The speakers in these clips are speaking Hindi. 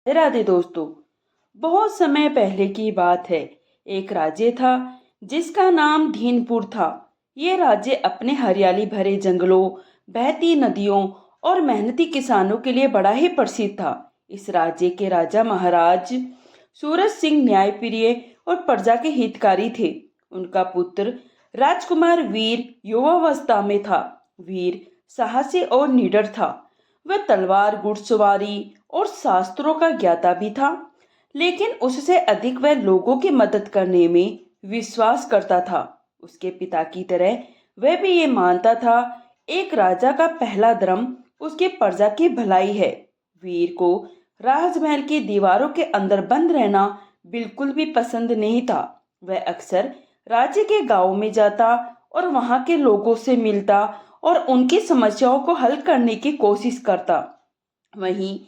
राधे दोस्तों। बहुत समय पहले की बात है। एक राज्य था जिसका नाम धीनपुर था। ये राज्य अपने हरियाली भरे जंगलों, बहती नदियों और मेहनती किसानों के लिए बड़ा ही प्रसिद्ध था। इस राज्य के राजा महाराज सूरज सिंह न्यायप्रिय और प्रजा के हितकारी थे। उनका पुत्र राजकुमार वीर युवावस्था में था। वीर साहसी और निडर था। वह तलवार, घुड़सवारी और शास्त्रों का ज्ञाता भी था, लेकिन उससे अधिक वह लोगों की मदद करने में विश्वास करता था। उसके पिता की तरह वह भी ये मानता था, एक राजा का पहला धर्म उसके प्रजा की भलाई है। वीर को राजमहल की दीवारों के अंदर बंद रहना बिल्कुल भी पसंद नहीं था। वह अक्सर राज्य के गांव में जाता और वहां के लोगों से मिलता और उनकी समस्याओं को हल करने की कोशिश करता। वहीं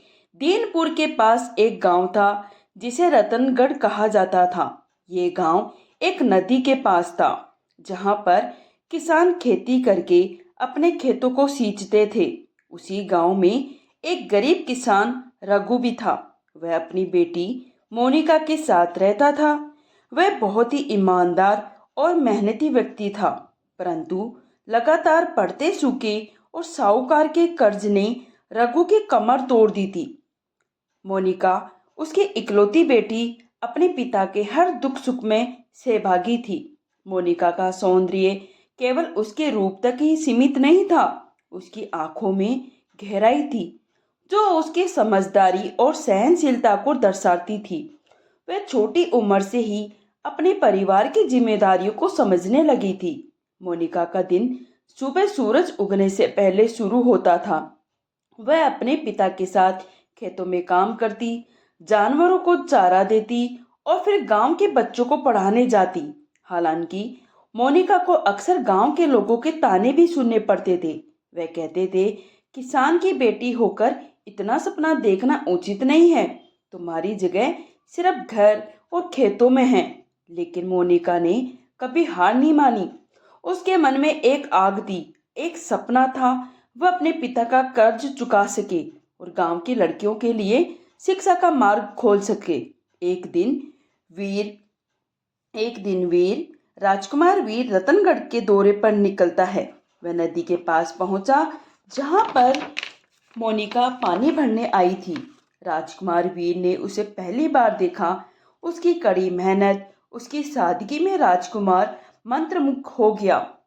दीनपुर के पास एक गांव था जिसे रतनगढ़ कहा जाता था। ये गांव एक नदी के पास था, जहां पर किसान खेती करके अपने खेतों को सींचते थे। उसी गांव में एक गरीब किसान रघु भी था। वह अपनी बेटी मोनिका के साथ रहता था। वह बहुत ही ईमानदार और मेहनती व्यक्ति था, परंतु लगातार पढ़ते सूखे और साहूकार के कर्ज ने रघु की कमर तोड़ दी थी। मोनिका, उसकी इकलौती बेटी, अपने पिता के हर दुख सुख में सहभागी थी। मोनिका का सौंदर्य केवल उसके रूप तक ही सीमित नहीं था। उसकी आंखों में गहराई थी जो उसकी समझदारी और सहनशीलता को दर्शाती थी। वह छोटी उम्र से ही अपने परिवार की जिम्मेदारियों को समझने लगी थी। मोनिका का दिन सुबह सूरज उगने से पहले शुरू होता था। वह अपने पिता के साथ खेतों में काम करती, जानवरों को चारा देती और फिर गांव के बच्चों को पढ़ाने जाती। हालांकि मोनिका को अक्सर गांव के लोगों के ताने भी सुनने पड़ते थे। वह कहते थे, किसान की बेटी होकर इतना सपना देखना उचित नहीं है। तुम्हारी जगह सिर्फ घर और खेतों में है। लेकिन मोनिका ने कभी हार नहीं मानी। उसके मन में एक आग थी, एक सपना था। वह अपने पिता का कर्ज चुका सके और गांव की लड़कियों के लिए शिक्षा का मार्ग खोल सके। एक दिन वीर राजकुमार वीर रतनगढ़ के दौरे पर निकलता है। वह नदी के पास पहुंचा जहां पर मोनिका पानी भरने आई थी। राजकुमार वीर ने उसे पहली बार देखा। उसकी कड़ी मेहनत, उसकी सादगी में राजकुमार मंत्रमुग्ध हो गया।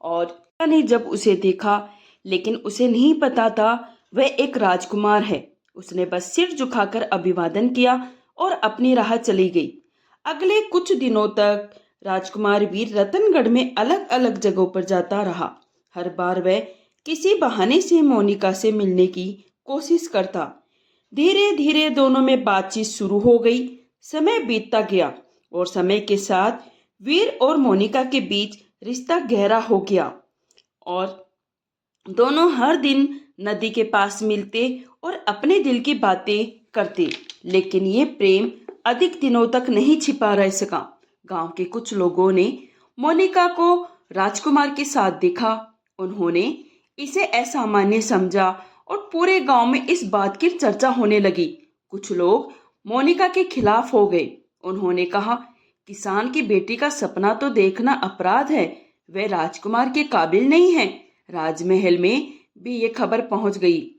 और ने जब उसे देखा, लेकिन उसे नहीं पता था वह एक राजकुमार है। उसने बस सिर झुकाकर अभिवादन किया और अपनी राह चली गई। अगले कुछ दिनों तक राजकुमार वीर रतनगढ़ में अलग अलग जगहों पर जाता रहा। हर बार वह किसी बहाने से मोनिका से मिलने की कोशिश करता। धीरे धीरे दोनों में बातचीत शुरू हो गई। समय बीतता गया और समय के साथ वीर और मोनिका के बीच रिश्ता गहरा हो गया और दोनों हर दिन नदी के पास मिलते और अपने दिल की बातें करते। लेकिन ये प्रेम अधिक दिनों तक नहीं छिपा रह सका। गांव के कुछ लोगों ने मोनिका को राजकुमार के साथ देखा। उन्होंने इसे असामान्य समझा और पूरे गांव में इस बात की चर्चा होने लगी। कुछ लोग मोनिका के खिलाफ हो गए। उन्होंने कहा, किसान की बेटी का सपना तो देखना अपराध है। वह राजकुमार के काबिल नहीं है। राजमहल में भी ये खबर पहुंच गई।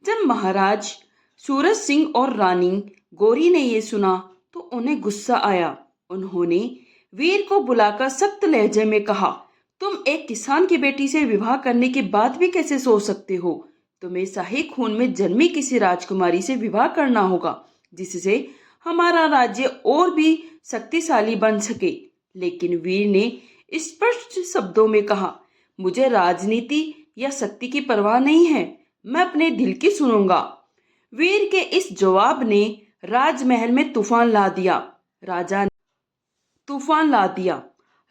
जब महाराज सूरज सिंह और रानी गौरी ने ये सुना तो उन्हें गुस्सा आया। उन्होंने वीर को बुलाकर सख्त लहजे में कहा, तुम एक किसान की बेटी से विवाह करने की बात भी कैसे सोच सकते हो? तुम्हें शाही खून में जन्मी किसी राजकुमारी से विवाह करना होगा, जिससे हमारा राज्य और भी शक्तिशाली बन सके। लेकिन वीर ने स्पष्ट शब्दों में कहा, मुझे राजनीति या शक्ति की परवाह नहीं है। मैं अपने दिल की सुनूंगा। वीर के इस जवाब ने राजमहल में तूफान ला दिया।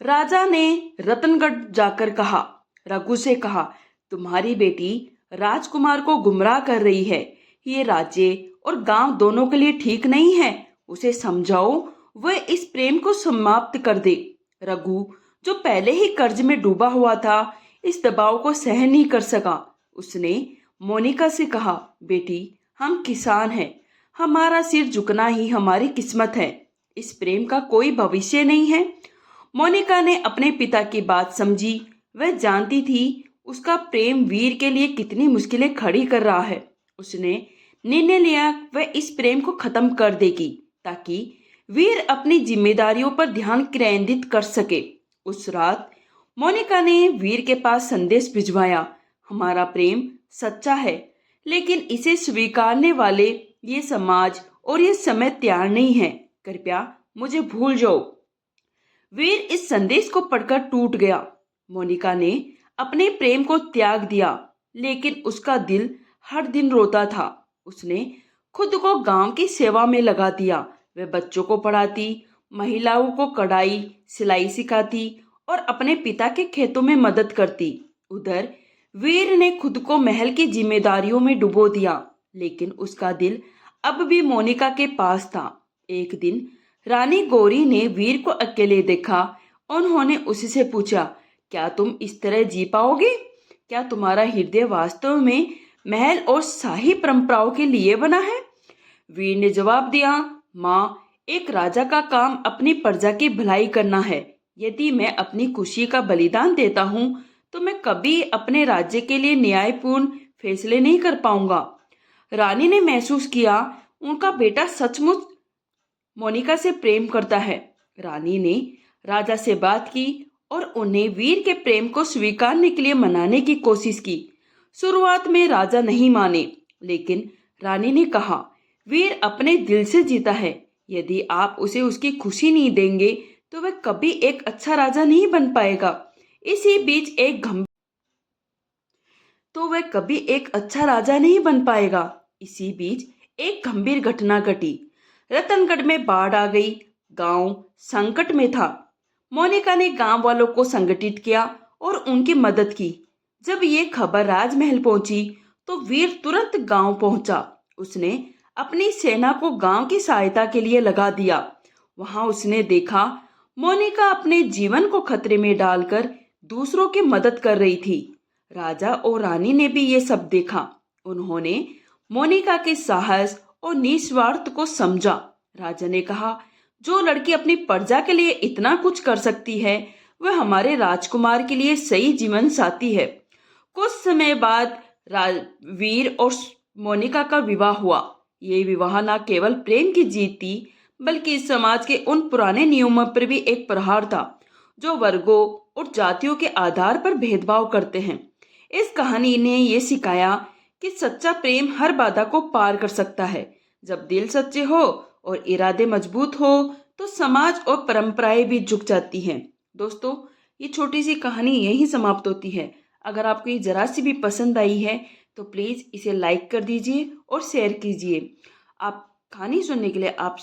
राजा ने रतनगढ़ जाकर कहा, रघु से कहा, तुम्हारी बेटी राजकुमार को गुमराह कर रही है। ये राज्य और गांव दोनों के लिए ठीक नहीं है। उसे समझाओ वह इस प्रेम को समाप्त कर दे। रघु, जो पहले ही कर्ज में डूबा हुआ था, इस दबाव को सहन नहीं कर सका। उसने मोनिका से कहा, बेटी, हम किसान हैं। हमारा सिर झुकना ही हमारी किस्मत है। इस प्रेम का कोई भविष्य नहीं है। मोनिका ने अपने पिता की बात समझी। वह जानती थी उसका प्रेम वीर के लिए कितनी मुश्किलें खड़ी कर रहा है। उसने निर्णय लिया वह इस प्रेम को खत्म कर देगी ताकि वीर अपनी जिम्मेदारियों पर ध्यान केंद्रित कर सके। उस रात मोनिका ने वीर के पास संदेश भिजवाया, हमारा प्रेम सच्चा है, लेकिन इसे स्वीकारने वाले ये समाज और ये समय तैयार नहीं है। कृपया मुझे भूल जाओ। वीर इस संदेश को पढ़कर टूट गया। मोनिका ने अपने प्रेम को त्याग दिया, लेकिन उसका दिल हर दिन रोता था। उसने खुद को गांव की सेवा में लगा दिया। वह बच्चों को पढ़ाती, महिलाओं को कढ़ाई सिलाई सिखाती और अपने पिता के खेतों में मदद करती। उधर वीर ने खुद को महल की जिम्मेदारियों में डुबो दिया, लेकिन उसका दिल अब भी मोनिका के पास था। एक दिन रानी गौरी ने वीर को अकेले देखा। उन्होंने उससे पूछा, क्या तुम इस तरह जी पाओगे? क्या तुम्हारा हृदय वास्तव में महल और शाही परंपराओं के लिए बना है? वीर ने जवाब दिया, माँ, एक राजा का काम अपनी प्रजा की भलाई करना है। यदि मैं अपनी खुशी का बलिदान देता हूँ तो मैं कभी अपने राज्य के लिए न्यायपूर्ण फैसले नहीं कर पाऊंगा। रानी ने महसूस किया उनका बेटा सचमुच मोनिका से प्रेम करता है। रानी ने राजा से बात की और उन्हें वीर के प्रेम को स्वीकारने के लिए मनाने की कोशिश की। शुरुआत में राजा नहीं माने, लेकिन रानी ने कहा, वीर अपने दिल से जीता है। यदि आप उसे उसकी खुशी नहीं देंगे तो वह कभी एक अच्छा राजा नहीं बन पाएगा। इसी बीच एक गंभीर तो वह कभी एक अच्छा राजा नहीं बन पाएगा। इसी बीच एक गंभीर घटना घटी। रतनगढ़ में बाढ़ आ गई। गांव संकट में था। मोनिका ने गांव वालों को संगठित किया और उनकी मदद की। जब ये खबर राजमहल पहुंची तो वीर तुरंत गांव पहुंचा। उसने अपनी सेना को गांव की सहायता के लिए लगा दिया। वहां उसने देखा मोनिका अपने जीवन को खतरे में डालकर दूसरों की मदद कर रही थी। राजा और रानी ने भी ये सब देखा। उन्होंने मोनिका के साहस और निस्वार्थ को समझा। राजा ने कहा, जो लड़की अपनी प्रजा के लिए इतना कुछ कर सकती है वह हमारे राजकुमार के लिए सही जीवन साथी है। कुछ समय बाद वीर और मोनिका का विवाह हुआ। ये विवाह न केवल प्रेम की जीत थी, बल्कि इस समाज के उन पुराने नियमों पर भी एक प्रहार था जो वर्गों और जातियों के आधार पर भेदभाव करते हैं। इस कहानी ने यह सिखाया कि सच्चा प्रेम हर बाधा को पार कर सकता है। जब दिल सच्चे हो और इरादे मजबूत हो तो समाज और परंपराएं भी झुक जाती हैं। दोस्तों, ये छोटी सी कहानी यहीं समाप्त होती है। अगर आपको ये जरा सी भी पसंद आई है तो प्लीज़ इसे लाइक कर दीजिए और शेयर कीजिए। आप कहानी सुनने के लिए आप